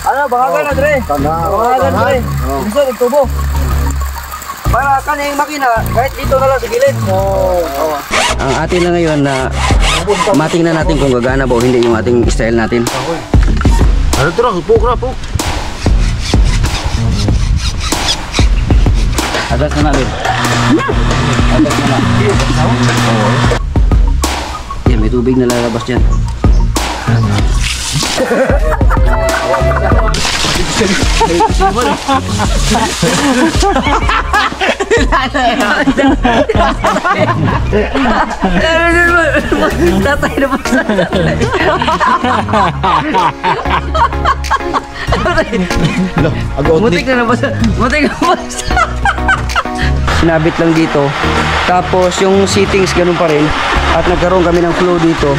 Ano, bangagan na dre. Bangagan dre. Gusto nagtubo. Para kaning makina, kahit dito na lang sa gilid. Ang atin na ngayon na matingnan natin kung gagana ba o hindi yung ating style natin. Ano ito lang? Po. Atas na natin. Atas na na. Yan, may tubig na lalabas dyan. Tatay na ba? Mutik na nabasa. Sinabit lang dito. Tapos yung settings ganun pa rin. At nagkaroon kami ng flow dito.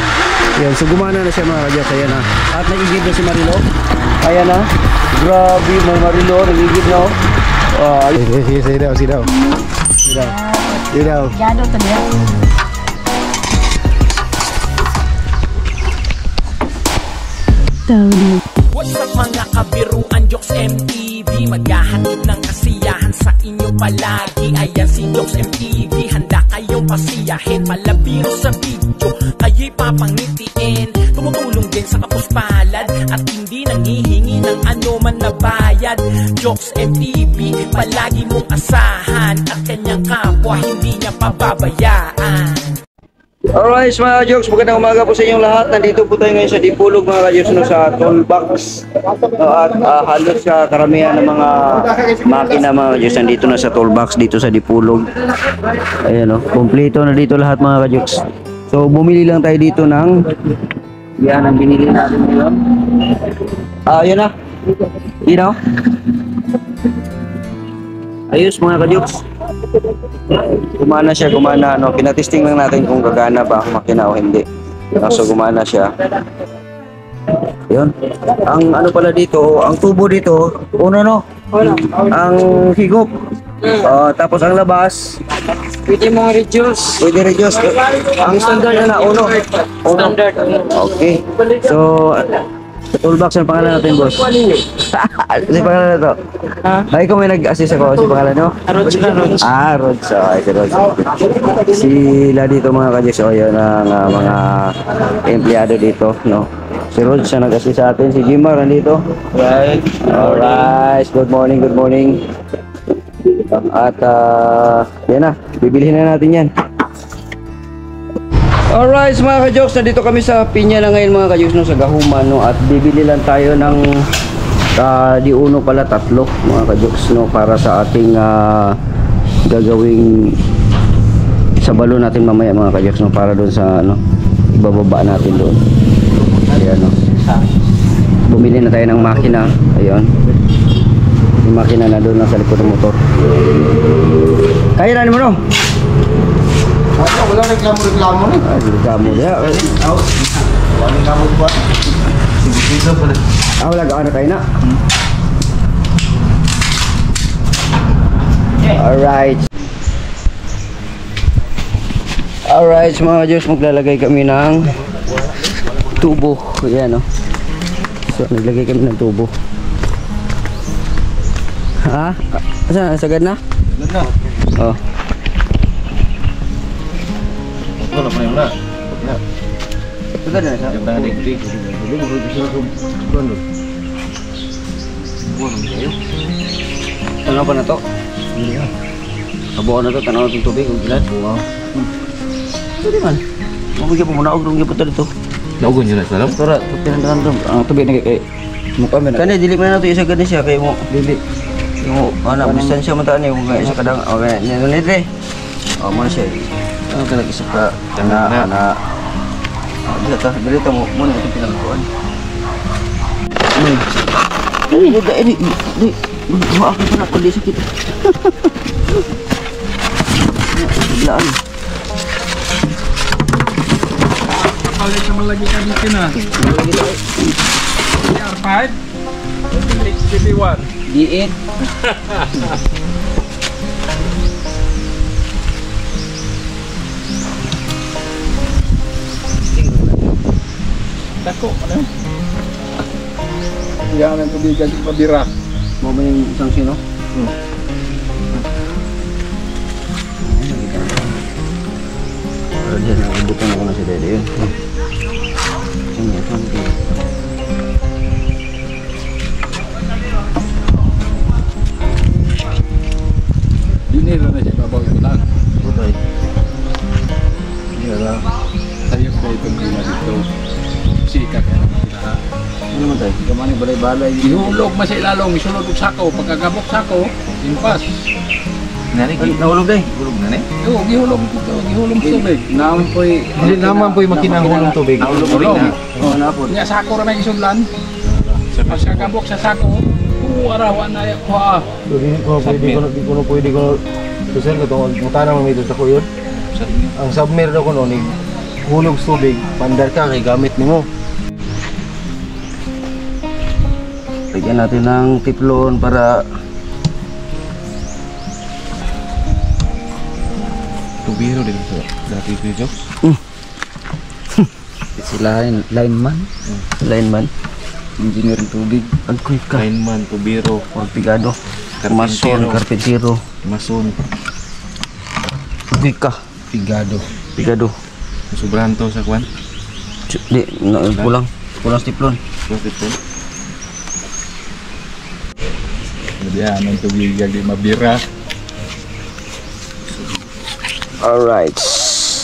Yan, so gumana na siya mga kadyas. Ayan na. At nagigib na si Marilo. Ayan na. Grabe mga Marilo. Nagigib na. Sige daw. Gado to dia. What's up mga kabiruan, Jokes MTV, maghahatid ng kasiyahan sa inyo palagi. Ayan si Jokes MTV, handa kayong pasiyahin. Malabiro sa video, kayo'y papangitiin. Tumutulong din sa kapuspalad at hindi nanghihingi ng anuman na bayad. Jokes MTV, palagi mong asahan at kanyang kapwa hindi niya pababayaan. Alright mga jokes, magandang umaga po sa inyong lahat. Nandito po tayo ngayon sa Dipulog mga kadyos, no, sa tollbox. At halos sa karamihan ng mga makina mga kadyos nandito na sa tollbox dito sa Dipulog. Ayan o, kompleto na dito lahat mga kadyos. So bumili lang tayo dito ng yan ang binili natin ngayon. Yun na. You know? Ayos mga kadyos. Gumana siya, no? Pinatesting lang natin kung gagana ba ang makina o hindi. So gumana siya. Yun. Ang ano pala dito, ang tubo dito, no? Ang higop. Tapos ang labas, Pwede mong reduce. pwede reduce. Ang standard na uno. Standard. Okay. So, sa toolbox, ang pangalan natin, boss? Si pangalan na to? Ay, kung may nag-assist ako, si pangalan nyo? Rods. Rods. Okay, si Rods. Sila dito mga kadyos, yun ang mga empleyado dito, no? Si Rods siya nag-assist sa atin, si Jimar nandito. Right. Alright, good morning. At, yan na, bibilihin na natin yan. Alright mga ka-jokes, nandito kami sa pinya na ngayon mga ka-jokes, no, sa Gahuman, no, at bibili lang tayo ng di uno pala 3 mga ka-jokes, no, para sa ating gagawing sa balon natin mamaya mga ka-jokes, no, para doon sa ano, ibababa natin doon. Ayan, no. Bumili na tayo ng makina. Ayun, yung makina na doon nasa likod ng motor. Kaya na mo, no? Wala reklamo ni. Reklamo ya. Wala reklamo ba? Sige pala. Wala gaano tayo na. Alright mga Diyos, maglalagay kami ng tubo. Ayan, no? So naglagay kami ng tubo. Saan? Sagad na? Oh. Wala pa na. Sagad na siya? Yung tanga digdig. Ano pa na to? Kabuo na to, tanaw itong tubig, kung gilan. Pwede man. Mabigyan po muna, huwag po dito. Naugon nyo na sa alam? Tura, pinandahan doon. Ang tubig na kay mukha mo na. Kanya, dili mo na ito, isagad na siya, kaya mo, dili. Yung, distansya mo taan yung isa kadang, okay, yan ulit eh. Mo na siya. Ano ka nag-isa ka? Bilita mo, muna itong pinagkuhan. Di, maafin pa na, kundi sakit. Biglaan. Palit naman lagi ka dito na. CR5 HDB1 D8. Dako, ano? Yan ang tubig ang pabira. Mo ba yung isang sino? Pero diyan, nakubutan ako na si Dede yun. Saan yan? Dinero na siya, babaw ko lang. Butay. Yan. Sayop na itong gila dito. Sikat yan. Ano naman tayo? Gamani balay-balay. Ihulog mas ilalong, isulod og sako. Pagkagabok sako, impas. Nani, Nahulog day. gulog na ni. Oo, gihulog dito, gihulog sa tubig. Naman po'y... Hindi naman po'y makinang hulong tubig. Nahulog Hulog. na. Oo, napod. Nya sako ra na isudlan. Pagkagabok sa sako, arawan na yan. Hindi ko pwede ko sir, katong mutana mo dito sa kuyon. Ang submer daw ko noon, hulog sa tubig, pandar ka kay gamit nimo. Lagyan natin ng tiplon para Tubiro din sa dati video. sila lineman. Lineman. Engineer ng tubig. Agkoy ka. Lineman, tubiro, Pigado. Mason, karpentero. mason, Agkoy ka. pigado. Pigado. Sobrahan to sa kwan. Di, kulang. Kulang sa tiplon. Bakit po? Yan ang tubig di mabira. Alright.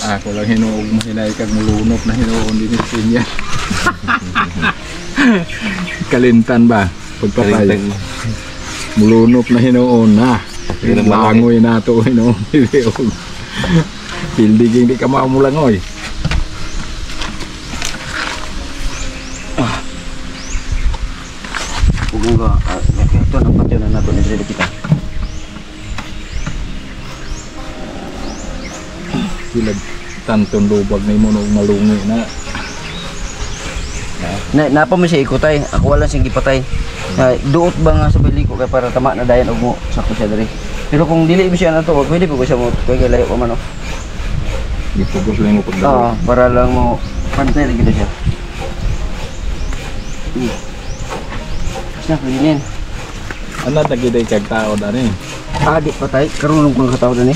Ako lang hinuog mo hinay kag mulunok na hinuon din niya. Kalintan ba? Pagpapay. Mulunok na hinuon na. Langoy na to hinuon. Pildiging di ka maamulangoy. Huwag nga. Ito ang patyo na nato. Nagdali kita. Sila tantong lubag na imunog malungi na. Napa mo siya ikutay. Ako wala siyang gipatay. Duot ba nga sa bili ko kay para tama na dayan og mo sakto siya diri. Pero kung dili mo siya na to, pwede po ko siya mo kay layo pa man. Gipugos lang mo pagdalo. Para lang mo pantay na gito siya. Siya kinin. Ano tagiday kag tao dani? Di patay karon kung kataw ni.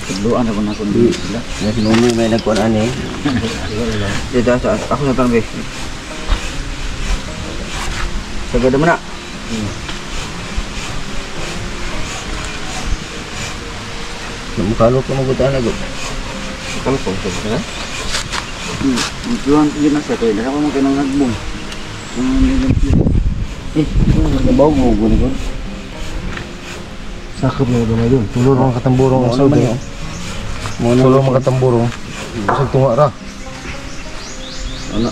Tuluan ako na kundi sila. Ya sinumi may nagkuan ani. Dito sa ako sa tambe. Sagad mo na. Mukalo ko mabutan na gud. Kalau po, ha? Juan yun na sa kaya. Ako mo kanang nagbong. Nabaw mo gud gud. Sakop mo gamay doon. Tulor mga katamburong ang saudi. Tulor mga katamburong. Busog tunga ra. Ano?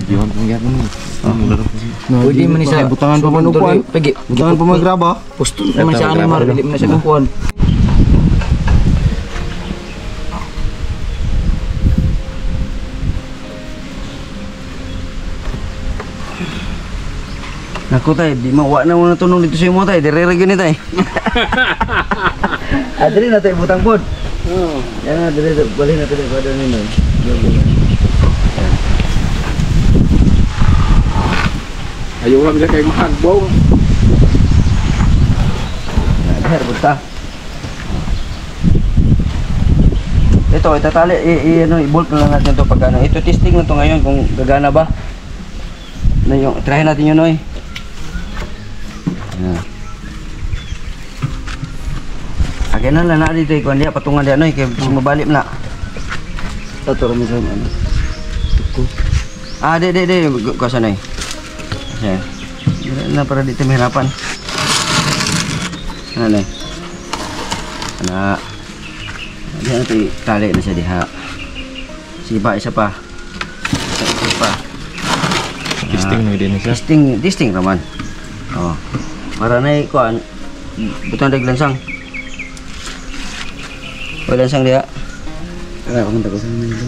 Diyon pong yapon mo. Pwede man siya butangan pa man upuan. Pagi, butangan pa man graba. Pusto naman siya animal, dili man siya upuan. Naku tay, di mawa na mo natunog dito sa imo tay, dire-dire gini tay. Adri na tay butang pod. Oo. Yan na dire balik na tay pada ni no. Ayaw lang siya kay mahagbong. Her buta. Ito itatali ano i-bolt na lang natin to pag ano. Ito testing na to ngayon kung gagana ba. Na yung try natin yun oy. Akin na lang na dito ikuan dia patungan dia noy kay sumabalik na. Taturo mi sa ano. De kuasa noy. Yan. Na para dito mahirapan. Ano? Ana. Diyan natin tali na siya diha. Sige pa, isa pa. Isa pa. Testing na din siya. Testing naman. Oh. Para na ikuan butang dag lansang. Wala lansang dia. Kaya akong tago sa nila.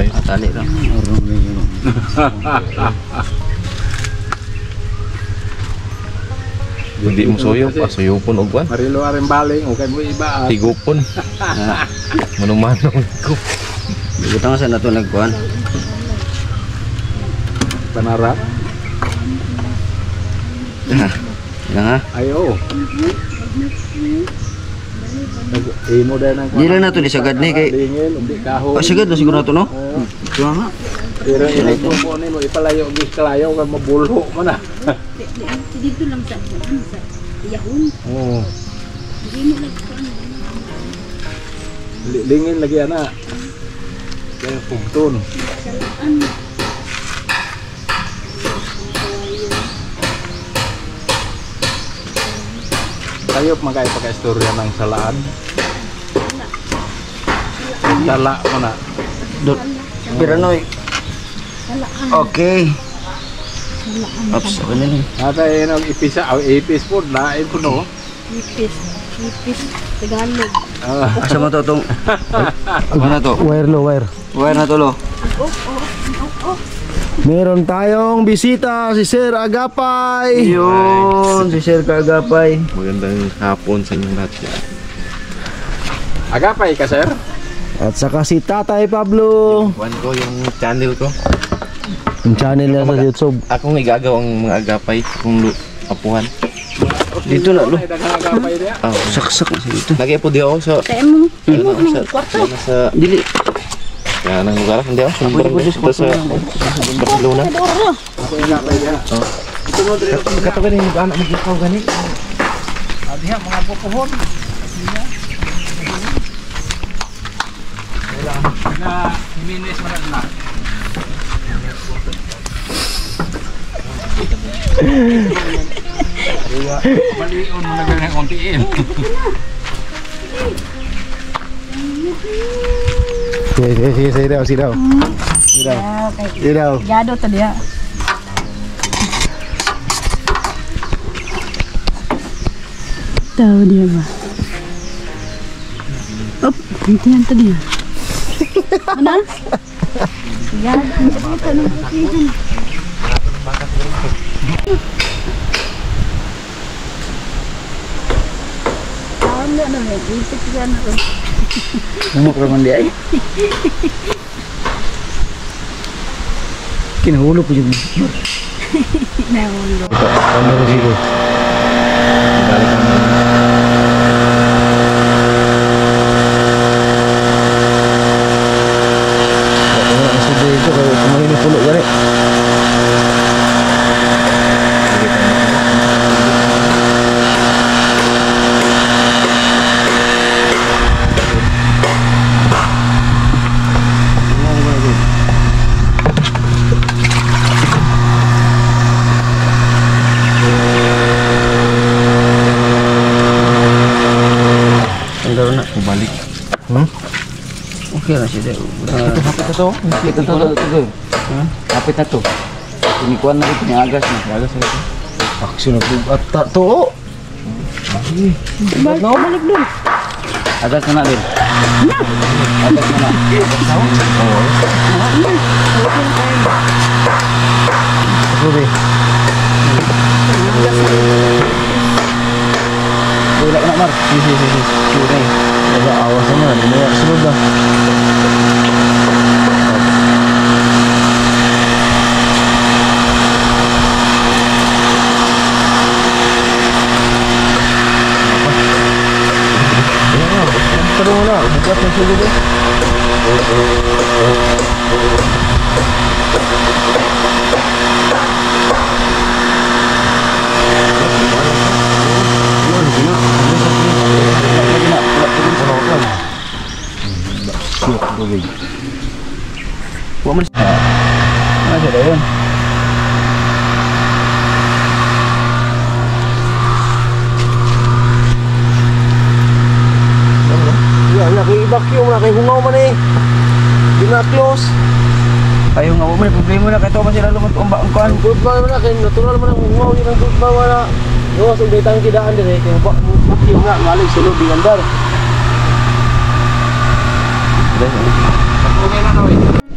Tali lang. Hindi mo suyo, pasuyupon og kwan. Marilo aring baling, o kay mo iba. Higupon. Manong-manong higup. Butang sa nato nagkuan. Panara. Lang ha. Ayo. Imo dahil ng Di lang nato di sagad ni kay. lingin, undi kahoy. Sagad na siguro nato no. Kuha nga. Pero ito po ni mo ipalayo gis kalayo kay mabulho mo na. Dito lang sa yahon. Oo. Hindi mo nagkuhan. Lingin lagi ana. Kaya pugton. Tayo magkaya pagka-istorya ng salaan. Sala mo na. Pero noy. Okay. Ops, okay na ni. Natay nang ipisa, ipis po, lain po no. Ipis. Tagalog. Asa mo to tong. Ano na to? Wire lo, wire. Wire na to lo. Meron tayong bisita si Sir Agapay. Yun, si Sir Kagapay. Magandang hapon sa inyong lahat. Agapay ka, sir? At saka si Tatay Pablo. Kuan ko yung channel ko. Yung channel niya sa YouTube. Akong igagaw ang mga agapay kung apuhan. Dito na lo. Ay, daghang agapay diya. Oh, Saksak na sa dito. nag-ipo di ako sa Sa imo ng kwarto. sa Dili. kaya nang lugar hindi ako sumber dito sa Barcelona. Ako yung agapay diya. Katagan ni anak mo gikaw gani. Diha, mga bukuhon. Na, minis mo na. Balion mo na ganyan kontiin. Sige daw, sige daw. Sige daw. Gado to dia. Tahu dia ba? Op, hintihan to dia. Mana? Gado. Ito nang putihan. Ano na may isip ka na ron. Umok raman di ay. Kinahulog ko yung Nahulo. Ano dito? Ito kalau kemarin pulo gani. Balik. okay na siya. Hapit na to. Hapit na to. Pinikuan na ito, niagas na. Niagas na ito. Aksyon na to. At to. Balik doon. Agas na na, Bill. Agas na na. Ruby. Wala ka na, Mar. Sige. Ada awas na. Dinaya sunod na. Pero wala, bukat na sulod eh. Siap tubig. Huwag mo na. Ano siya daw yun? Yan, naki-vacuum, nakihungaw man eh. Di na close. Ayaw nga, huwag mo na. Problema na. Kaya ito man sila lumatumbang ang kuhan. Ang good man naman na, kaya natural man ang hungaw. Yan ang good man na. Yung sa ubitang kidaan din eh. Kaya vacuum nga, malig sulod di andar.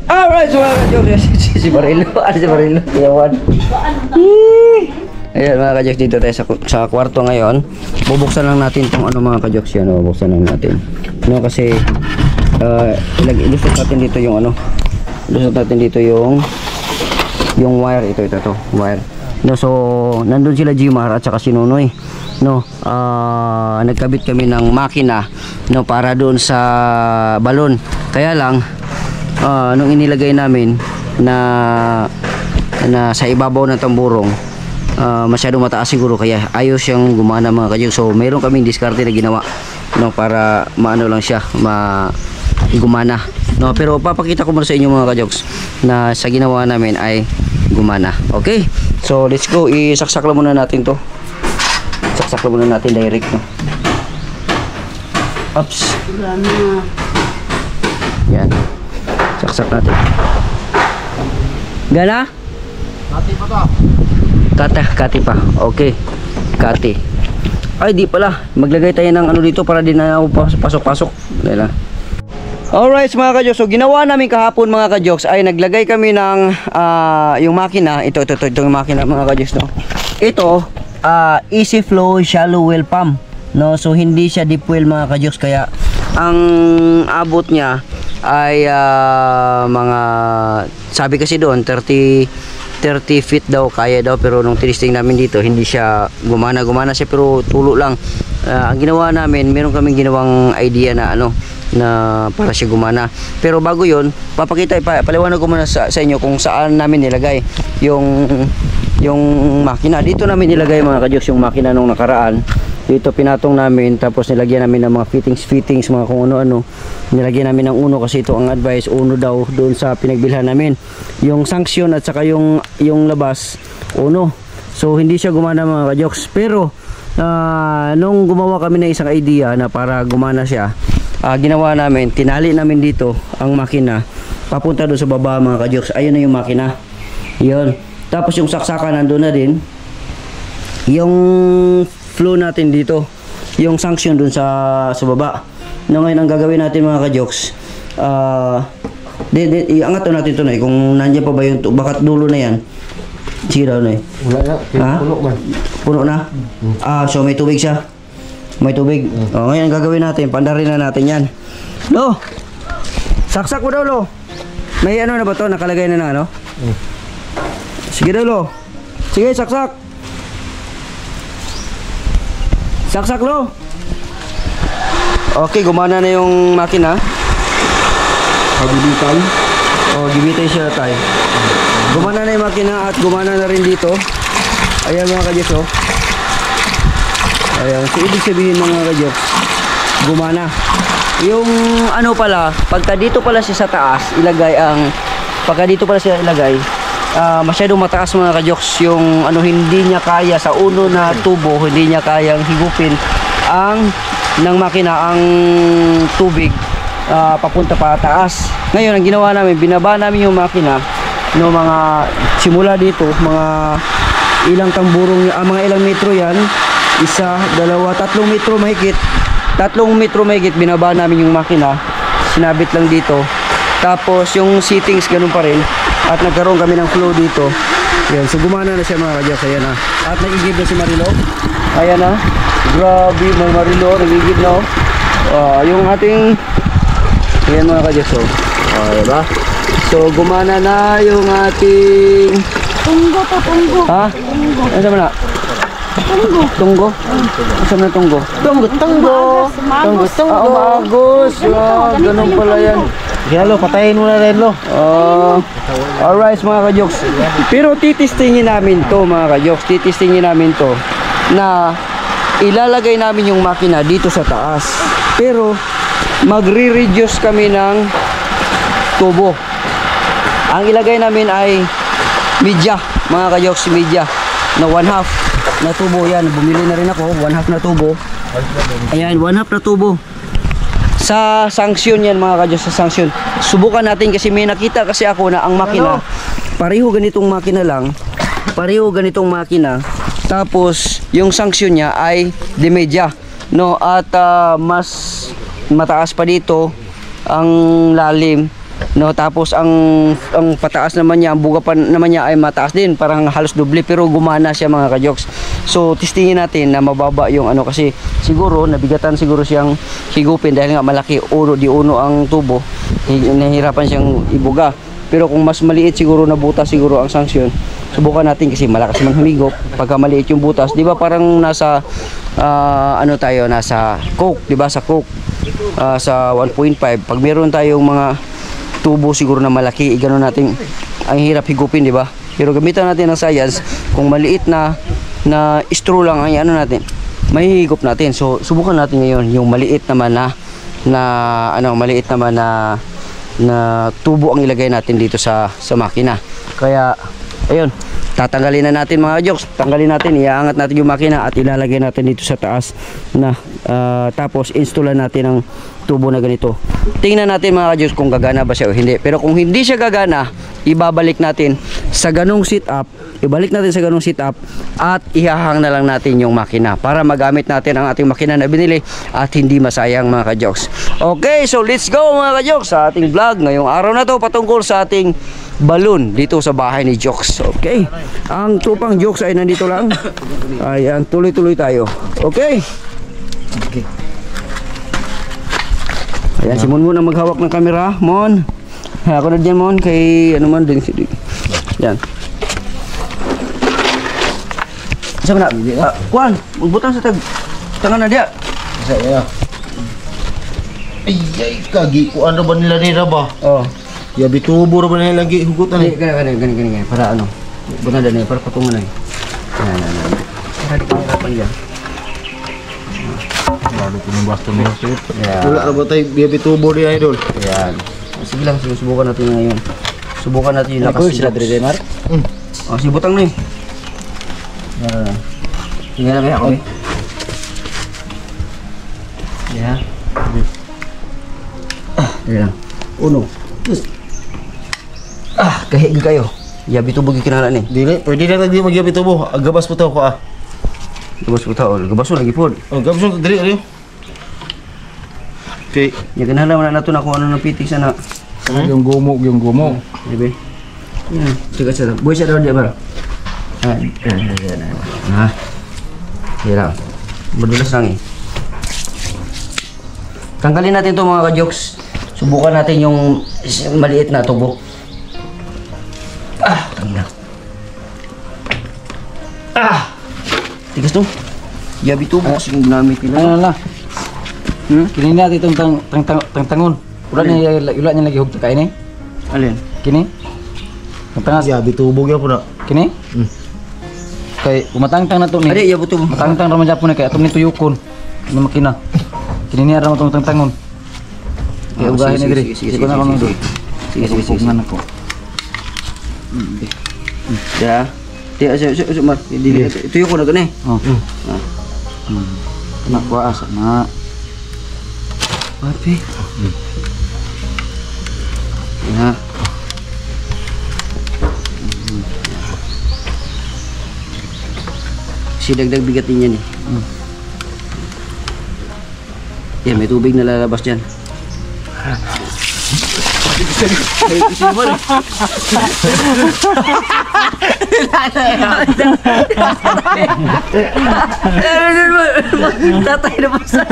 Alright, so mga ka-Diyos. Si Barilo. Ano si Barilo? Yawan. Ayan mga kajoks, dito tayo sa kwarto ngayon. Bubuksan lang natin tong ano mga kajoks yan. Bubuksan lang natin. No, kasi ilusot natin dito yung ano. Ilusot natin dito yung wire. Ito wire. No, so nandun sila Jimar at saka si Nonoy. No, nagkabit kami ng makina no para doon sa balon. Kaya lang nung inilagay namin na sa ibabaw ng tamburong, masyadong mataas siguro kaya ayos siyang gumana mga kajoks. So mayroon kaming diskarte na ginawa no para maano lang siya gumana no, pero papakita ko muna sa inyo mga kajoks na sa ginawa namin ay gumana. Okay, so let's go. Isaksak lang muna natin to. Saksak lang muna natin direct no. Oops, yan, saksak natin. Gana? Kati pa. Okay. Kati. Ay, di pala. Maglagay tayo ng ano dito para din na pasok-pasok. Dahil lang. Alright mga kajoks. So ginawa namin kahapon mga kajoks ay naglagay kami ng yung makina. Ito yung makina mga kajoks no. Ito easy flow shallow well pump no. So hindi siya deep well mga kajoks, kaya ang abot niya ay mga, sabi kasi doon 30 feet daw kaya daw, pero nung tinisting namin dito hindi siya gumana siya, pero tulo lang. Ang ginawa namin, meron kaming ginawang idea na ano na para siya gumana. Pero bago yon, paliwanag ko muna sa inyo kung saan namin nilagay yung makina. Dito namin nilagay mga kajoks yung makina nung nakaraan. Dito pinatong namin, tapos nilagyan namin ng mga fittings mga kung ano-ano. Nilagyan namin ng uno kasi ito ang advice, uno daw doon sa pinagbilhan namin. Yung sanction at saka yung labas, uno. So hindi siya gumana mga kajoks. Pero nung gumawa kami ng isang idea na para gumana siya, ginawa namin, tinali namin dito ang makina papunta doon sa baba mga kajoks. Ayun na yung makina. Yun. Tapos yung saksakan nandun na din. Yung flow natin dito, yung sanction dun sa baba. No, ngayon ang gagawin natin mga kajoks, iangat natin ito na kung nandiyan pa ba yung bakat dulo na yan. Sige daw na Wala na, puno man. Puno na? So may tubig siya. May tubig. Ngayon ang gagawin natin, pandarin na natin yan. Lo, saksak mo daw lo. May ano na ba to, nakalagay na ano? Sige daw lo. Sige, saksak. Saksak lo. Okay, gumana na yung makina. Pagibitan. Gibitay siya tayo. Gumana na yung makina at gumana na rin dito. Ayan mga kajoks oh. Ayan, so ibig sabihin mga kajoks, gumana. Yung ano pala, pagka dito pala siya sa taas, pagka dito pala siya ilagay, masyadong mataas mga kajoks, yung ano, hindi niya kaya sa uno na tubo, hindi niya kayang higupin ng makina ang tubig papunta pa taas. Ngayon ang ginawa namin, binaba namin yung makina no, mga simula dito mga ilang tamburong, mga ilang metro yan, 1, 2, 3 metro mahigit, 3 metro mahigit, binaba namin yung makina, sinabit lang dito. Tapos yung settings ganun pa rin. At nagkaroon kami ng flow dito. Yan, so gumana na siya mga kajoks. Ayan na. At nagigib na si Marilo. Ayan na. Grabe, may Marilo. Nagigib na. Yung ating, ayan mga kajoks. Diba? So gumana na yung ating Tunggo to, tunggo. ha? Ano naman na? Tunggo? Saan na tunggo? Tunggo. Magos. Ganun pala yan. Kaya lo, patayin mo na rin lo. Alright mga kajoks. Pero titistingin namin to mga kajoks. Titistingin namin to na ilalagay namin yung makina dito sa taas. Pero magre-reduce kami ng tubo. Ang ilagay namin ay media mga kajoks, media na 1/2 na tubo yan. Bumili na rin ako, 1/2 na tubo. Ayan, 1/2 na tubo. Sa sanction yan mga kajoks, sa sanction. Subukan natin kasi may nakita kasi ako na ang makina, pareho ganitong makina lang. Pareho ganitong makina. Tapos yung sanction niya ay de media. No, at mas mataas pa dito ang lalim No, tapos ang pataas naman niya, ang buga pa naman niya ay mataas din, parang halos doble, pero gumana siya mga ka-jokes. So testingin natin na mababa yung ano, kasi siguro nabigatan siguro siyang higupin dahil nga malaki di uno ang tubo, nahihirapan siyang ibuga. Pero kung mas maliit siguro na butas siguro ang sanksyon, subukan natin kasi malakas man humigop. Pagka maliit yung butas, di ba parang nasa ano tayo, nasa Coke, di ba, sa Coke, sa 1.5, pag meron tayong mga tubo siguro na malaki, gano'n natin, ang hirap higupin, di ba? Pero gamitan natin ng science, kung maliit na straw lang ang ano natin, mahihigop natin. So subukan natin ngayon yung maliit naman maliit naman na tubo ang ilagay natin dito sa makina. Kaya ayun, tatanggalin na natin mga jokes, tanggalin natin, iaangat natin yung makina at ilalagay natin dito sa taas na tapos installan natin ang tubo na ganito. Tingnan natin mga jokes kung gagana ba siya o hindi. Pero kung hindi siya gagana, ibabalik natin sa ganung setup, at ihahang na lang natin yung makina para magamit natin ang ating makina na binili at hindi masayang mga ka-jokes. Okay, so let's go mga ka-jokes sa ating vlog ngayong araw na to patungkol sa ating balloon dito sa bahay ni Jokes. Okay, ang tupang Jokes ay nandito lang. Ayan, tuloy-tuloy tayo. Okay. Ayan, si Monmon ang maghawak ng camera. Mon, ako na dyan Mon, kay ano man din. Yan. Saan na? Kuan, magbutang sa tangan na dia. Saya. Ay, kagi ko ano ba nila nila ba? Oh. Ya bitubo ra ba nila lagi hugutan Gani, gani. Para ano? Buna na para patungan na. Yan. Para di kahirapan yan. Lalo ko ng baston niya, sir. Wala ra ba tay ya bitubo di idol? Yan. Sige lang, subukan natin ngayon. Subukan natin yung lakas sila dire Mar. Oh, si butang na eh. Tingnan na ako eh. Ya. Ayan. Uno. Kahit kayo. Yabi tubo gikinala ni. Dili, pwede na lagi magya bitubo. Agabas po ko ah. Gabas po taol. Gabas lagi pod. Oh, gabas mo dili. Okay. Ya kinahanglan man nato na kung ano nang pitik sa na. Yung gumo. Dibe? Yan. Tiga sa. Boy sa daw dia bar. Hirap. Berdulas lang eh. Tanggalin natin to mga ka-jokes. Subukan natin yung maliit na tubo. Tangina. Tigas to. Yabi tubo kasi yung ginamit nila. Ano na? Kini natin itong tangon. Wala niya lagi hug kain eh. Alin? Kini. Tangas. Ya bitubo ya po na. Kini. Kay umatangtang na to ni. Adi, yabi tubo. Matangtang ra man Japon kay atom ni tuyukon. Ni makina. Kini niya ra mo tong tangon. Kaya ugahin na diri. Sige na kami doon. Sige. Ako. Ya. Tiya, Mar. Ito yung kuno to ni. Oh. Nak kuas na. Papi. Ya. Si dagdag bigat niya ni. Yan, may tubig na lalabas dyan. Tatay na basta.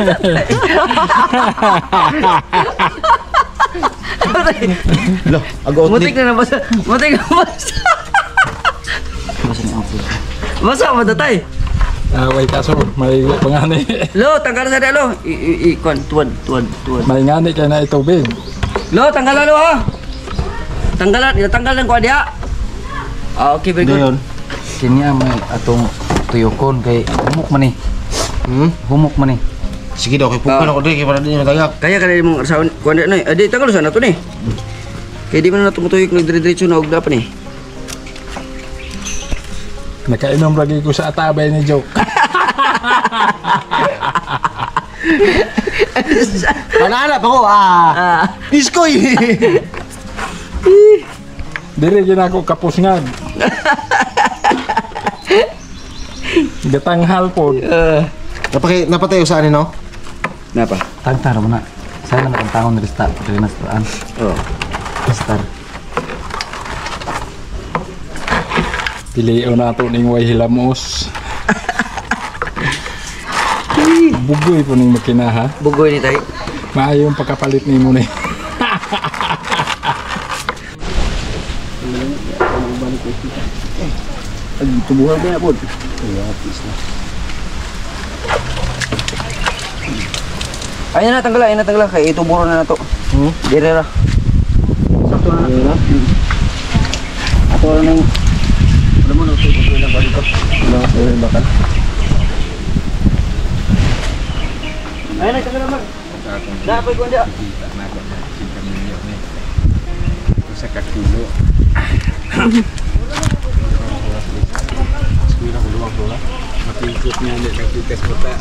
Lah, agaw Mutik na nabasa. Basa mo tatay. Way kaso, may pangani. Lo, tanggal sa lo. Ikon, tuwad. May ngani kaya na itubig. Lo, tanggalan lo ha. Tanggalan ko dia. Okay, very good. Kini may atong tuyukon kay humok man ni. Humok man ni. Sige daw, kay pukan ako diri kay para di natagak. Kaya ka rin mong arsawan ko na eh. Adi, tanggal sana to ni. Kaya di man na tumutuyok nagdire-diretso na og dapat ni. Nakainom lagi ko sa atabay ni Joke. Panala pa ko Iskoy. Diri gina ako kapusngan. Gatanghal po. Napatayo sa ano no? Napa? Tagtar mo na. Saya na tangon ni Rista, pagkalinas taan. Oh. Star. Piliin na ito ning way hilamos. Bugoy po ning makina ha. Bugoy ni tay. Maayo yung pagkapalit ni mo ni. Tubuhan din po. Ayun na tanggal kay ituburo na nato. Dire ra. Sakto na. Ato ra nang alam mo no tubo na balik ko. Wala bakal. Ayun na tanggal naman. Dapat ko ndia. Sa kakilo. Matikot niya hindi nagtikas mo ta.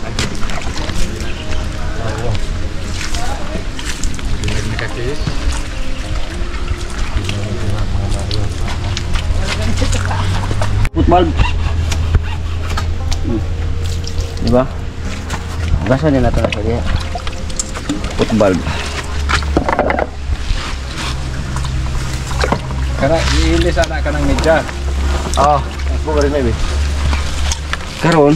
Bilag na kakis. Football. Diba? Gasan din natin na siya diya. Football. Kara, iilis anak ka ng medya. Ah, ako ka rin na karon.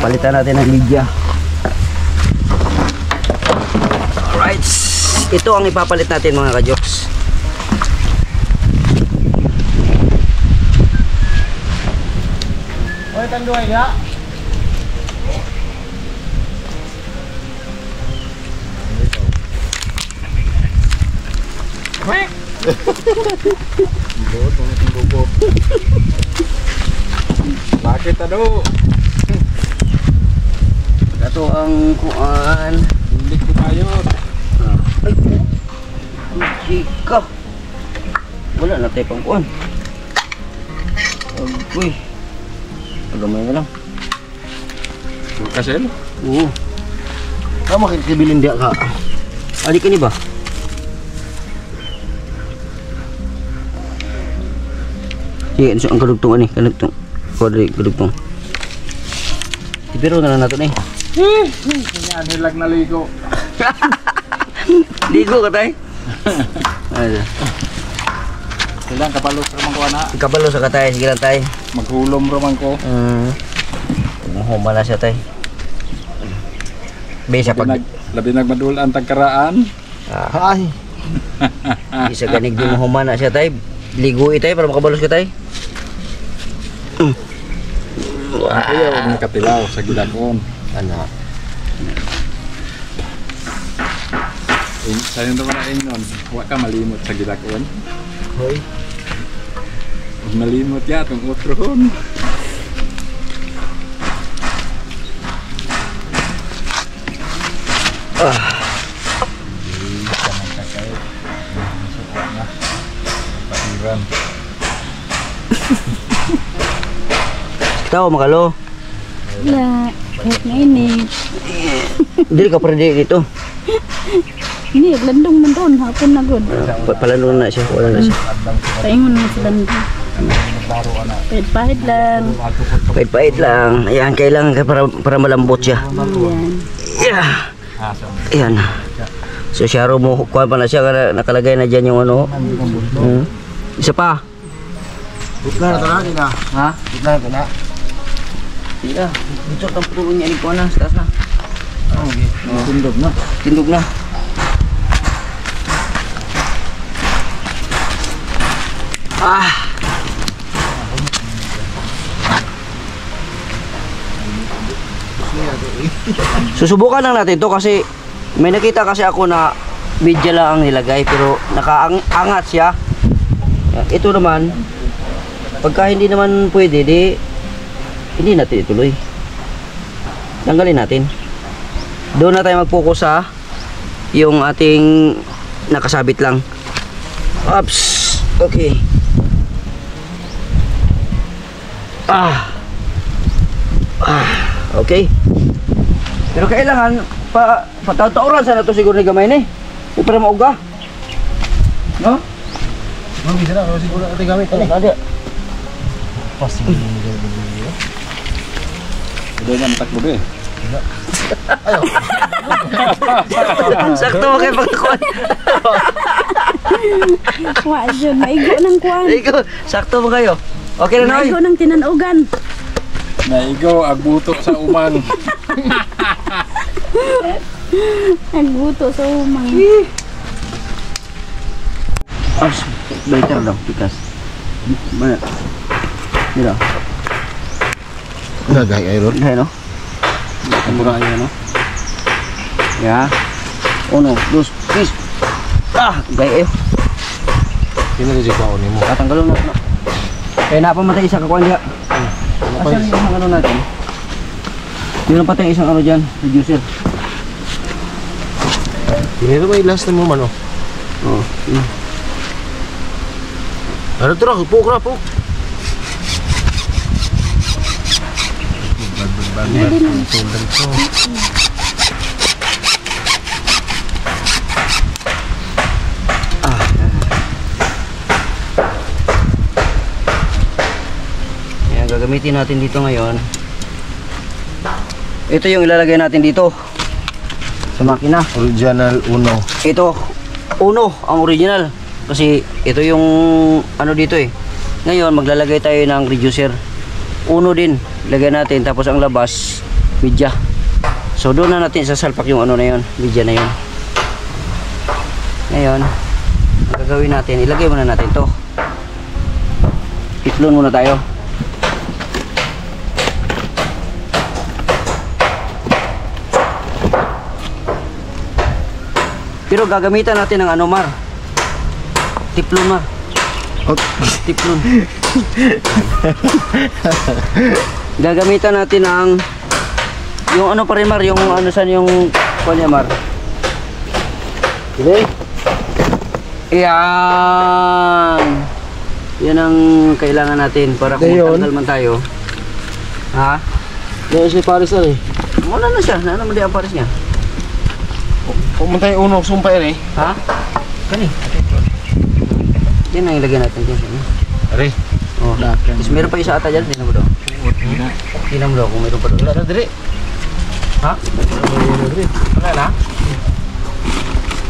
Palitan natin ng media. Alright. Ito ang ipapalit natin mga ka-jokes. Oy, tanduay ya. Bakit ano? Ito ang kuan. Hindi ko tayo. Ay, chika. Wala na tayo pang kuan. Uy. Agamay na lang. Kasel? Oo. Kamu makikabilin dia ka. Adik ini ba? Sige, so ang kadugtong ani, kadugtong. Kodri kadugtong. Ibiro na nato ni. Kanya nilag na ligo. Ligo ka tay. Ay. Silang kapalos ramang ko ana. Kabalo sa katay, sige lang tay. Maghulom ramang ko. Mahuma na siya tay. Bisa pag Labi nagmadul ang tagkaraan. ay. Isa ganig di mahuma na siya tay. Ligo itay para makabalos ka tay. Ayaw nakatilaw sa gilakon. Ano? Sayang naman na ingon. Huwag ka malimot sa gilakon. Hoy. Huwag malimot ya itong utrohon. Tahu makalo. Wala. Kahit mainit. Dili ka pwede dito. Hindi, landong man doon. Hapon na good. Palano na siya, wala na siya. Paingon na sa landong. Pahit-pahit lang. Pahit-pahit lang. Ayan, kailangan ka para malambot siya. Yan. Ayan. So Sharo mo kuha pa na siya, nakalagay na dyan yung ano. Isa pa. Bukla na to na, di na. Ha? Bukla na to na. Iya. Dito ang pulong niya ni kuha na, sa taas na. Okay. Tindog na. Tindog na. Susubukan lang natin to kasi may nakita kasi ako na media lang ang nilagay pero nakaangat siya. Ito naman pagka hindi naman pwede hindi natin ituloy. Tanggalin natin. Doon na tayo mag-focus sa yung ating nakasabit lang. Oops. Okay. Okay. Pero kailangan patauran sana to siguro ni gamay ni. Para mauga. No? Mang bisa na, kasi siguro natin gamit. Ada. Pasti. Udah jam 4 be. Sakto mo kayo pagkakuan. Wa yun, maigo ng kuwan. Ikaw, sakto mo kayo. Okay na, Noy? Maigo ng tinanugan. Naigo, agbuto sa uman. Nagbuto sa umang. Better daw, tikas. Mana? Mira. Nagay ay ron. Gaya, no? Mura aja, no? Ya. 1, 2, 3. Gaya, Kini di ko ni mo. Tatanggalon na. Kaya napamatay isa kakuan diha. Asan yung ano natin? Meron pa tayong isang ano dyan, reducer. Kini ro may last mo man oh. Oh, yun. Ano to ra po. Yan, gagamitin natin dito ngayon. Ito yung ilalagay natin dito sa makina. Original uno. Ito, uno ang original. Kasi ito yung ano dito eh. Ngayon, maglalagay tayo ng reducer. Uno din, lagay natin. Tapos ang labas, media. So doon na natin sasalpak yung ano na yun, media na yun. Ngayon, ang gagawin natin, ilagay muna natin to. Itlon muna tayo. Pero gagamitan natin ng ano, Mar? Tiplon, Mar. Tiplon. Gagamitan natin ng yung ano pa rin, Mar, yung ano saan yung kanya, Mar. Okay? Yan. Yan ang kailangan natin para kung magtanggal man tayo. Ha? Dahil si Paris na eh. Muna na siya. Ano naman di ang pares niya? Pumunta yung uno, sumpay rin. Ha? Kani. Yan ang ilagay natin dyan. Are. Oh. Tapos meron pa isa ata dyan. Tingnan mo daw. Tingnan mo daw kung meron pa daw. Wala na dire. Ha? Wala na.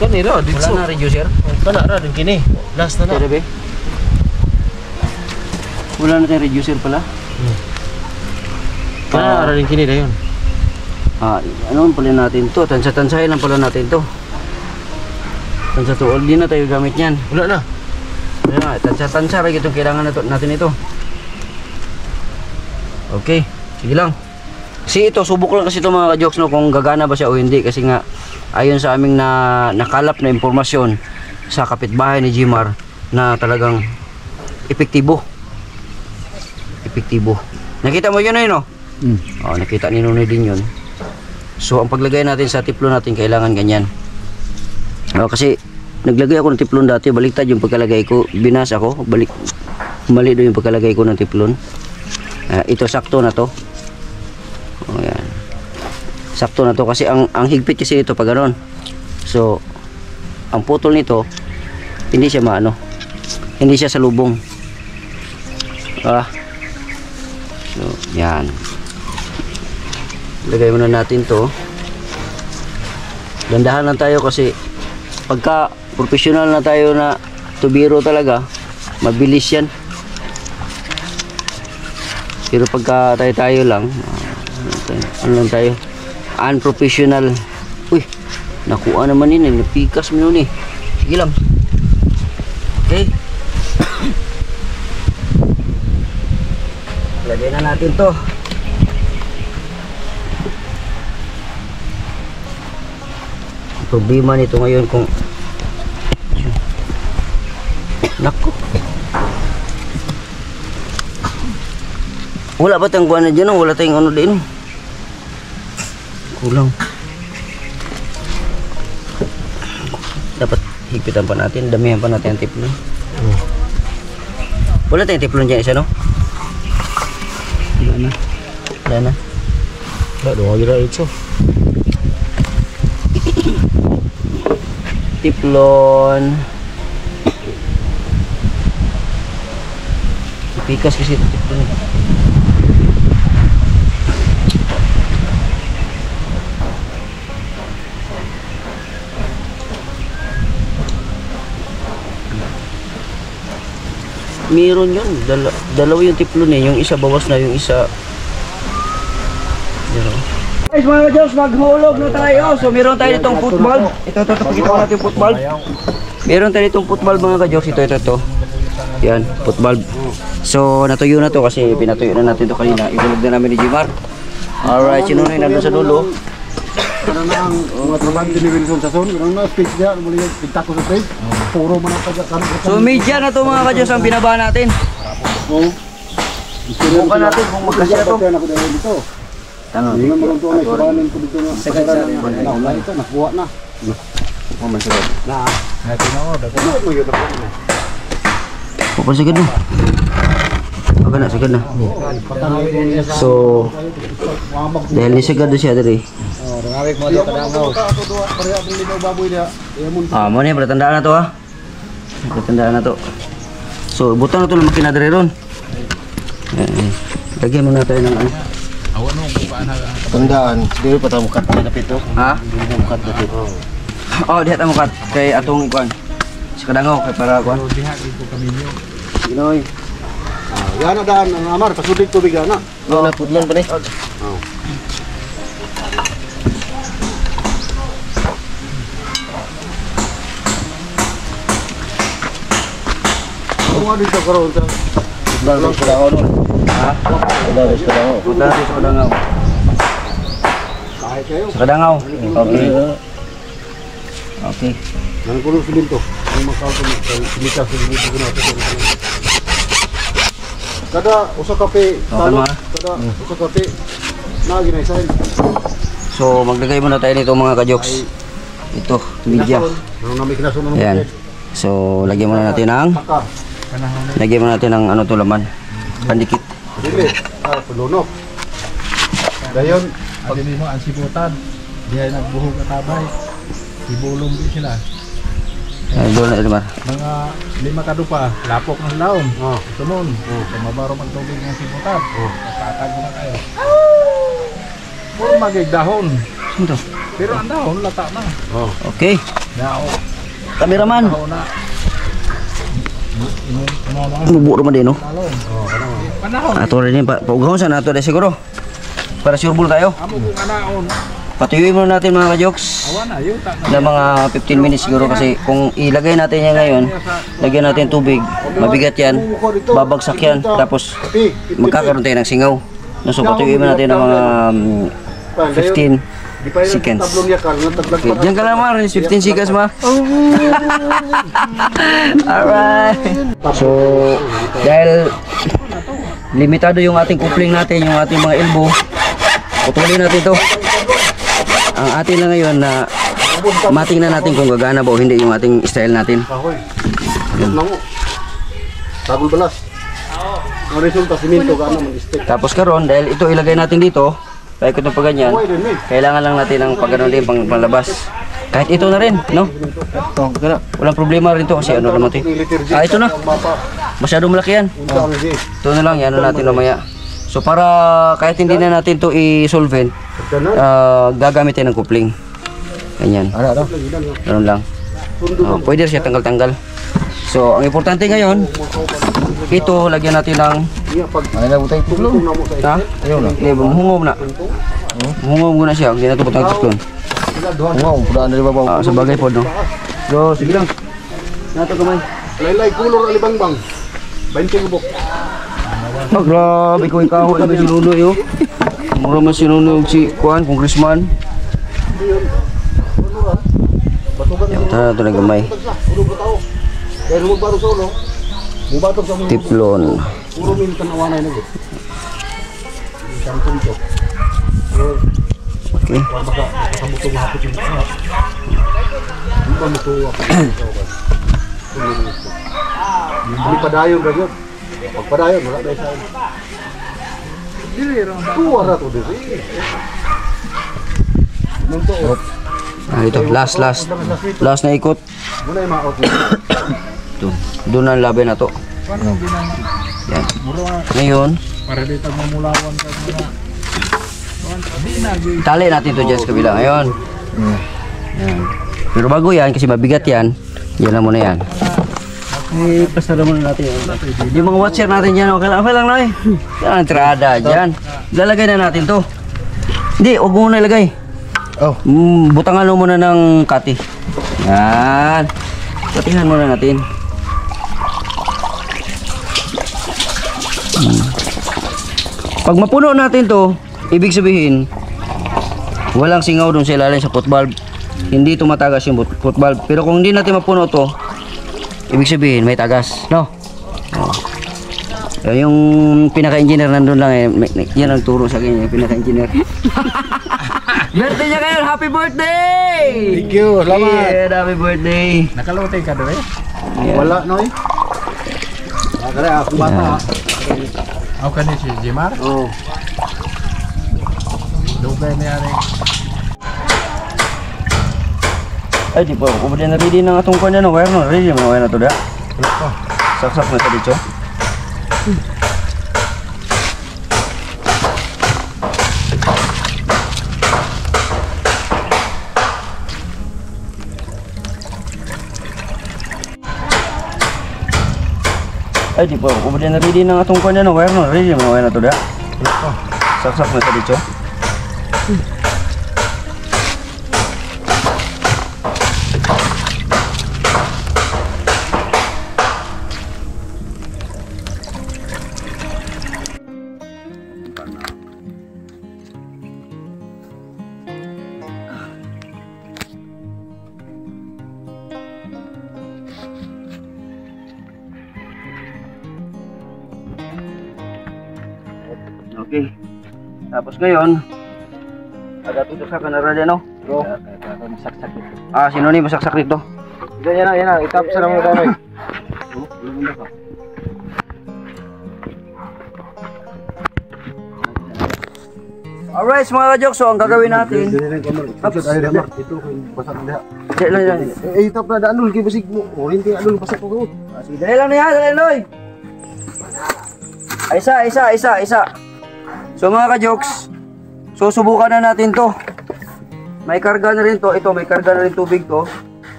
Kani ro, Wala ditso. na reducer? Kana ra din kini. Last na na. Pwede ba? Wala na tayong reducer pala. Kana ra din kini dayon. Ano pala natin to? Tansa-tansahin lang pala natin to. Tansa to. Di na tayo gamit yan. Wala na. Tansa-tansa rin itong kailangan natin ito. Okay. Sige lang. Kasi ito, subok lang kasi ito mga ka-jokes, no, kung gagana ba siya o hindi. Kasi nga, ayon sa aming nakalap na impormasyon sa kapitbahay ni Jimar na talagang epektibo. Epektibo. Nakita mo yun, no? Oh, nakita ni Nunoy din yun. So, ang paglagay natin sa tiplon natin, kailangan ganyan. Oh, kasi, naglagay ako ng tiplon dati, baliktad yung pagkalagay ko. Binas ako, mali doon yung pagkalagay ko ng tiplon. Ito, sakto na to. Oh, yan. Sakto na to kasi ang higpit kasi nito pag ganoon. So, ang putol nito, hindi siya maano. Hindi siya salubong. So, yan. Lagay muna natin to. Dandahan lang tayo kasi pagka professional na tayo na tubiro talaga, mabilis yan. Pero pagka tayo lang, ano lang tayo, unprofessional. Uy, nakuha naman yun, napikas mo yun eh. Sige lang. Okay. Lagay na natin to. Problema nito ngayon kung nako, wala ba tayong guwan na dyan? Wala tayong ano din, kulang. Dapat higpitan pa natin, damihan pa natin ang tiplon. Wala tayong tiplon dyan isa, no? Wala na. Wala na. Wala doon gira ito. Tiplon. Pikas kasi ito tiplon. Meron yun. Dalawa yung tiplon eh. Yung isa bawas na, yung isa... Guys, mga Diyos, maghulog na tayo. So, meron tayo itong football. Ito, pakita ko natin yung football. Meron tayo itong football, mga ka-Diyos. Ito. Yan, football. So, natuyo na to kasi pinatuyo na natin to kanina. Ihulog na namin ni Jimar. Alright, sino na yung nandun sa dulo? Karena na ang mga trabaho ni Wilson sa son, karena na speech dia, muli pinta ko sa stage. Puro man ang taga kan. So, media na to, mga ka-Diyos, ang binaba natin. Oh. Subukan natin kung magkasya to. Ako dahil dito. Tanong. Hindi mo to ay kubanin ko dito na. Na ito nakuha na. Oh, masarap. Na. Natin ako, dapat mo yun na. Pupan sagad mo. Sagad na. So, dahil nisagad na siya dari. Rangawik mo daw kadangaw. Mo ni pretandaan na to ha. Pretandaan na to. So, butan na to ng makina dari ron. Lagyan mo na tayo ng ano. Tandaan, dili pa ta mukat na pito. Ha? Dili mukat na pito. Oh, diha ta mukat kay atong ikuan. Si kadangaw kay para kuan. Ginoy. Yan na daan ang amar pasudid tubig ana. Oh, napudlon pa ni. Kuha dito karon ta. Dalos ka daw nun. Ha? Dalos ka daw. Dalos ka daw. Kahit kayo. Sa kadangaw. Okay. Okay. Nang kulo silinto. Ang makao ko kumita sa dito ko na ito. Kada usa kape talo, kada usa kape na ginaisahin. So, maglagay muna tayo nito mga ka-jokes. Ito, media. Nang nami kinasunod. Ayan. So, lagyan muna natin ng ano to laman. Pandikit. Dili, pulunok. Dayon, Pag hindi mo ang sibutan, diya nagbuhog at tabay. Ibulong din sila. Doon na Elmar. Mga 5 kadupa, lapok ng laom. Oh. Ito nun. Kung mabaro ang tubig ng sibutan, nakatag mo na kayo. Puro magigdahon. Sino to? Pero ang dahon, lata na. Okay. Dao. Kameraman. Dahon na. Mubo naman din, no? Panahon. Ato rin yun. Paugahon sa nato rin siguro. Para sureball tayo. Amo kung anaon. Patuyuin muna natin mga ka-jokes. Awan na, yun. Na mga 15 minutes siguro kasi kung ilagay natin yan ngayon, lagyan natin tubig, mabigat yan, babagsak yan, tapos magkakaroon tayo ng singaw. No, so patuyuin muna natin ng mga 15 seconds. Okay, diyan ka lang mga 15 seconds ma. Alright. So, dahil limitado yung ating coupling natin, yung ating mga elbow, putulin natin to. Ang atin lang ngayon na matingnan natin kung gagana ba o hindi yung ating style natin. Tagol balas. Ang resulta siminto ka naman stick. Tapos karon dahil ito ilagay natin dito, paikot ng paganyan, kailangan lang natin ng pagano din panglabas. Kahit ito na rin, no? Walang problema rin to kasi ano naman ito. Ito na. Masyadong malaki yan. Ito na lang, yan na natin mamaya. So para kahit hindi na natin to i-solvent, gagamitin ng coupling. Ganyan. Ganun lang. Pwede siya tanggal-tanggal. So ang importante ngayon, ito lagyan natin ng ha? Hindi, mahungom na. Mahungom ko na siya, hindi na ito putang tuklon. Sa bagay po, no? So, sige lang. Nato kamay. Laylay kulor alibangbang. 20 ubok. Oh, grabe ko ikaw na sinuno yo. Mura man sinuno si Kuan, Congressman. Yung tara ito na gamay. Tiplon. Puro mintan awanay na gid. Okay. Hindi padayon ra gyud. Pagpadayon wala dai sa. Dili ra. Tuwa to diri. Nunto. Ito, last na ikot. Muna ay ma-out. Doon ang labi na to. Yan. Ngayon, Para dito mamulawan ka muna. tali natin to dyan sa kabila. Ngayon. Yan. Pero bago yan, kasi mabigat yan, yan na muna yan. pasara muna natin yun. Yung mga watcher natin dyan, okay lang Noy. Yan ang entrada dyan. Lalagay na natin to. Hindi, huwag mo muna ilagay. Oh. Butangan mo muna ng kati. Yan. Katihan muna natin. Pag mapuno natin to, ibig sabihin, walang singaw dun sa ilalim sa foot valve. Hindi tumatagas yung foot valve. Pero kung hindi natin mapuno to, ibig sabihin may tagas, no? Yung pinaka-engineer nandun lang eh. Yan ang turo sa akin, yung pinaka-engineer. Birthday niya ngayon! Happy birthday! Thank you, salamat. Yeah, happy birthday. Nakalutay ka doon eh. Wala, Noy. Kaya ako bata. Ako kanina si Jimar. Oh. Dugay na yan eh. Ay, di pa. Kung na ready ng atong kanya no, wire no. Ready mo na wire na to da. Saksak mo sa dito. Ay, di pa. Kung na ready ng atong kanya no, wire no. Ready mo na wire na to da. Saksak mo sa dito. Okay. Tapos ngayon, agad ito sa kanara dyan, no? Bro. Ah, sino ni masaksak dito? Yan na. Itap sa naman tayo, Noy. Alright, mga ka-jokes, so ang gagawin natin, Ito, basak na diha. dali lang. Itap na daanul, kaya basig mo. Orinti anul, basak ko gawin. Sige, dali lang niya, dali Loy. Isa. So mga ka-jokes, susubukan na natin to. May karga na rin to, ito may karga na rin tubig to.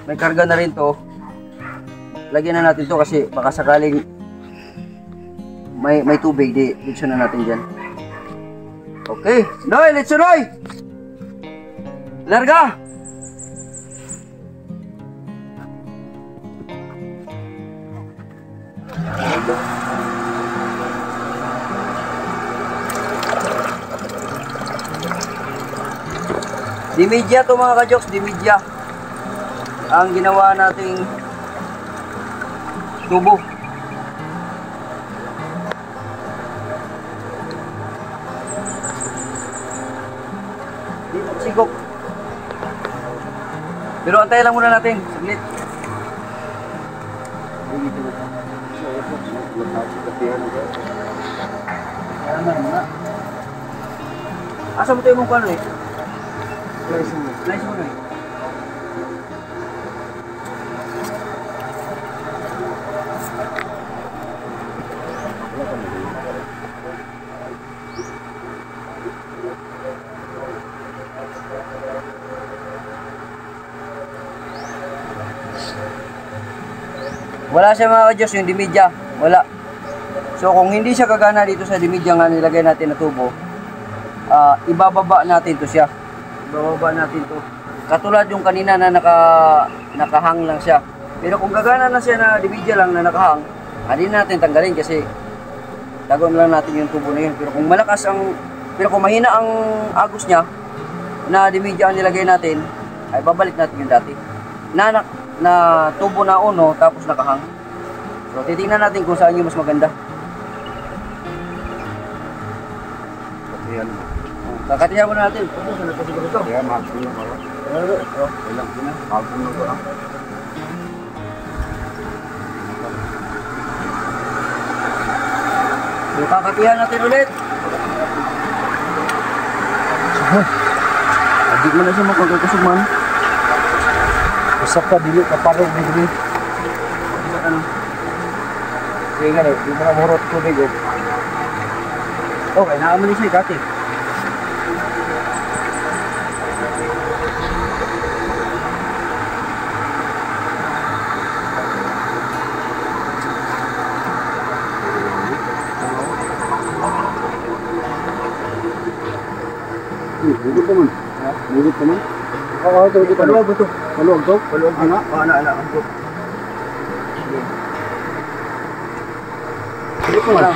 May karga na rin to. Lagyan na natin to kasi baka sakaling may tubig, di ditso na natin dyan. Okay, Noy, let's go Noy! Larga! Dimidya to mga ka-jokes, dimidya. Ang ginawa nating tubo. Sigok. Pero antayin lang muna natin, saglit. Asa mo tayo mong kano eh? Slice mo na eh. Wala siya mga ka-Diyos, yung dimidya. Wala. So kung hindi siya kagana dito sa dimidya nga nilagay natin na tubo, ibababa natin to siya. Ibababa natin to. Katulad yung kanina na nakahang lang siya. Pero kung gagana na siya na dimidya lang na nakahang, hindi natin tanggalin kasi tagon lang natin yung tubo na yun. Pero kung kung mahina ang agos niya na dimidya ang nilagay natin, ay babalik natin yung dati. Na tubo na uno tapos nakahang. So titingnan natin kung saan yung mas maganda. Kakatihan mo natin. Kaya mahapon na pala. Ilang ko na. Mahapon na ko lang. So kakatihan natin ulit. Adik mo na siya makagkakusog man. Usap ka, dili ka parang digri. Ano? Kaya nga, di mo na murot tubig. Okay, naaman siya ikati. Oo, ito dito. Paluwag ito. Paluwag to. Paluwag ana. Ana ang to. Dito mo lang.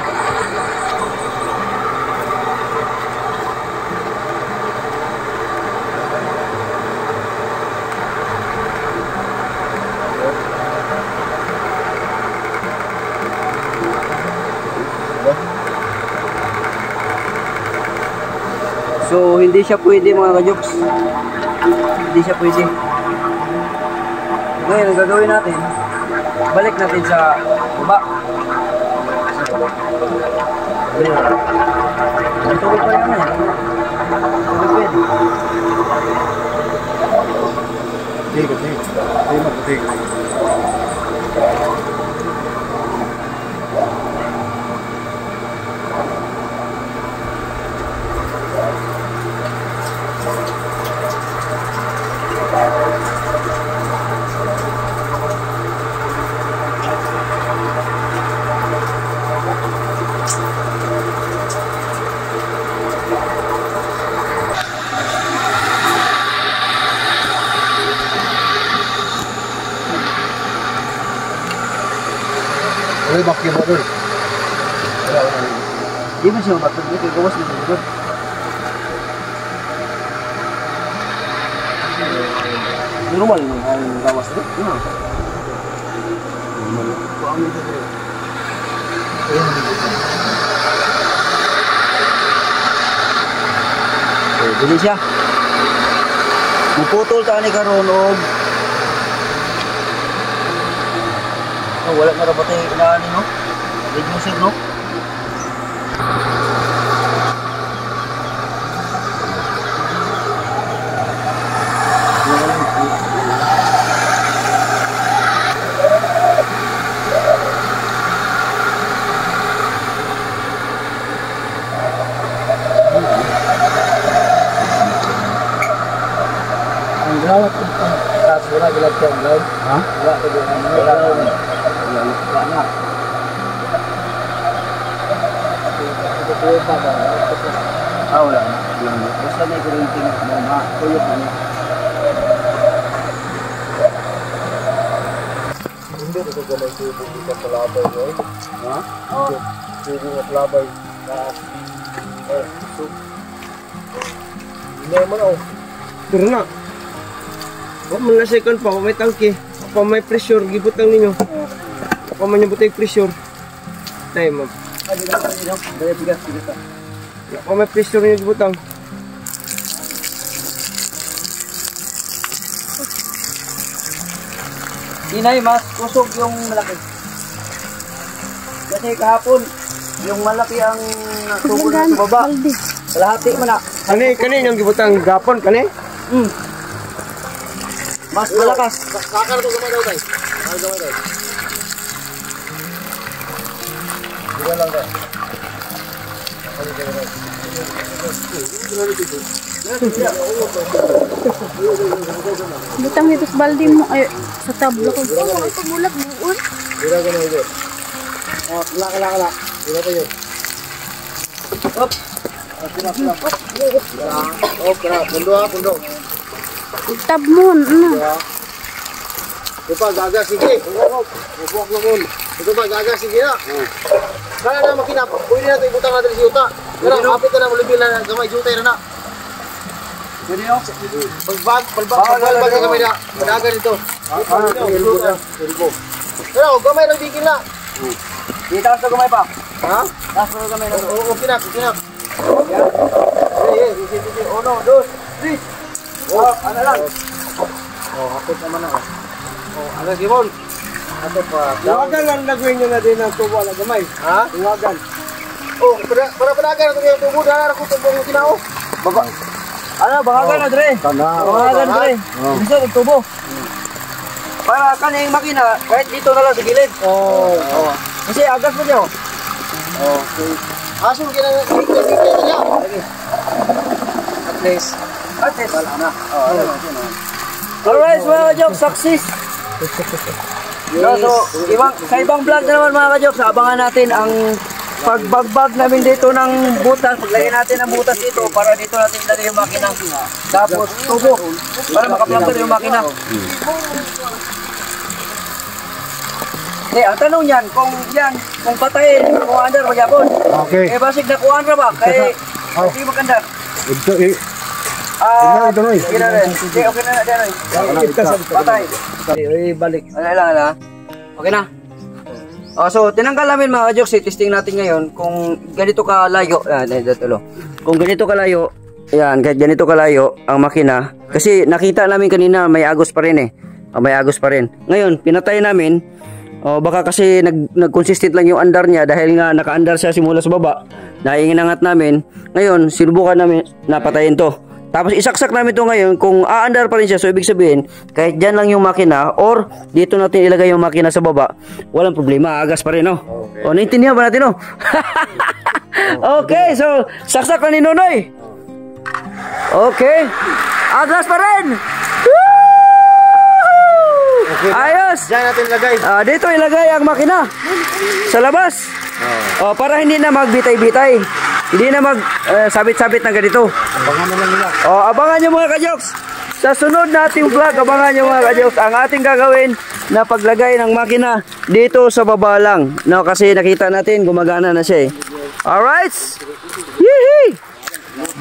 So, hindi siya pwede mga kajoks. Hindi siya pwede. Ngayon, ang gagawin natin, balik natin sa baba. Ang tubig pa rin naman. Tubig pwede. Sige. Uy, bakit mo doon? Di ba siya mabatod dito? Gawas na dito. Normal ang gawas dito. Dili siya. Muputol ta ni karon og wala na rabat ay inaani no. Reducer no. Ang gawat ko. Tapos wala gilat ka ang gawat. Ha? Wala ko doon. Wala na. Wala na. Basta may kurinting na tuyok na niya. Hindi ko gamay tubo dito sa labay ko. Ha? Tubo ng labay. Hindi mo na. Pero na. Huwag mo na second pa, may tangke. Pa may pressure, gibutang ninyo. Pa man yung butay pressure. Tayo mo. Pa may pressure ninyo gibutang. Inay, mas kusog yung malaki. Kasi kahapon, yung malaki ang tubo na sa baba. Kalahati mo na. Kani yung gibutang gapon, kani? Mas malakas. Kakar ko gamay daw tayo. Kakar gamay daw. Dila lang tayo. Butang dito sa balde mo ay sa tabla ko. Oh, ito mulak buon. Dila ko na ito. Kala. Dila tayo. Up. Pundo. Tab mo ano. Ito pa, gaga, sige. Upuak na kun. Ito pa, gaga, sige na. Kaya na makina, pwede na ito ibutang natin si Yuta. Pero kapit na lubil na gamay, Yuta na. Pwede nyo? Pagbag na gamay na. Madagan ito. Pero gamay na bigil na. Itaas na gamay pa. Ha? Taas na gamay na. Oo, kinak. Sige. 1, 2, 3. Ano lang? Kapit naman na. Ano, Simon? Ato pa. Iwagan lang lagawin nyo na din ang tubo na gamay. Ha? Iwagan. Para panagan ito yung tubo. Dahil ako itong buong kinao. Bangagan na dre. Bangagan dre. Bisa nagtubo. Para kaning makina, kahit dito na lang sa gilid. Kasi agas mo niyo. Asul ka na niya. At least. Wala na. Alright mga ka-jokes, success! So, sa ibang vlog na naman mga ka-jokes, abangan natin ang pagbagbag namin dito ng butas, paglagay natin ng butas dito para dito natin ilagay yung makina. Tapos tubo para makaplumber yung makina. Ang tanong yan, kung patayin, kung andar magyapon. Okay. Basig na kuhaan ra ba? Kaya hindi maganda. Ito ito noy. Okay na rin. Okay na rin. Patay. Balik. Ala. Okay na. So, tinanggal namin mga ka-jokes, testing natin ngayon kung ganito kalayo. Kung ganito kalayo, yan, ganito kalayo ang makina. Kasi nakita namin kanina may agos pa rin eh. May agos pa rin. Ngayon, pinatay namin. Baka kasi nag-consistent lang yung andar niya dahil nga naka-andar siya simula sa baba. Naiinangat namin. Ngayon, sinubukan namin napatayin to. Tapos isaksak namin to ngayon kung aandar pa rin siya. So ibig sabihin, kahit dyan lang yung makina or dito natin ilagay yung makina sa baba, walang problema, agas pa rin, no? Okay. Naintindihan ba natin, no? Okay, so saksak na ni Nonoy. Okay. Agas pa rin. Okay, ayos. Diyan natin ilagay. Dito ilagay ang makina sa labas. Para hindi na magbitay-bitay. Hindi na sabit-sabit na ganito. Abangan na lang nila. Abangan nyo mga ka-jokes. Sa sunod nating vlog, abangan nyo mga ka-jokes ang ating gagawin na paglagay ng makina dito sa baba lang. No, kasi nakita natin gumagana na siya eh. Alright. Yee!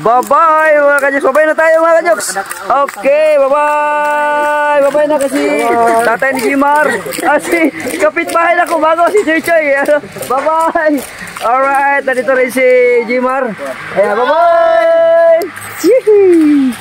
Bye-bye mga ka-jokes. Bye-bye na tayo mga ka-jokes. Okay, bye-bye. Bye-bye na kasi tatay ni Jimar. Si kapitbahay na ko bago si Choy Choy. Bye-bye. Alright, nandito rin si Jimar. Ayan, bye-bye. Yee!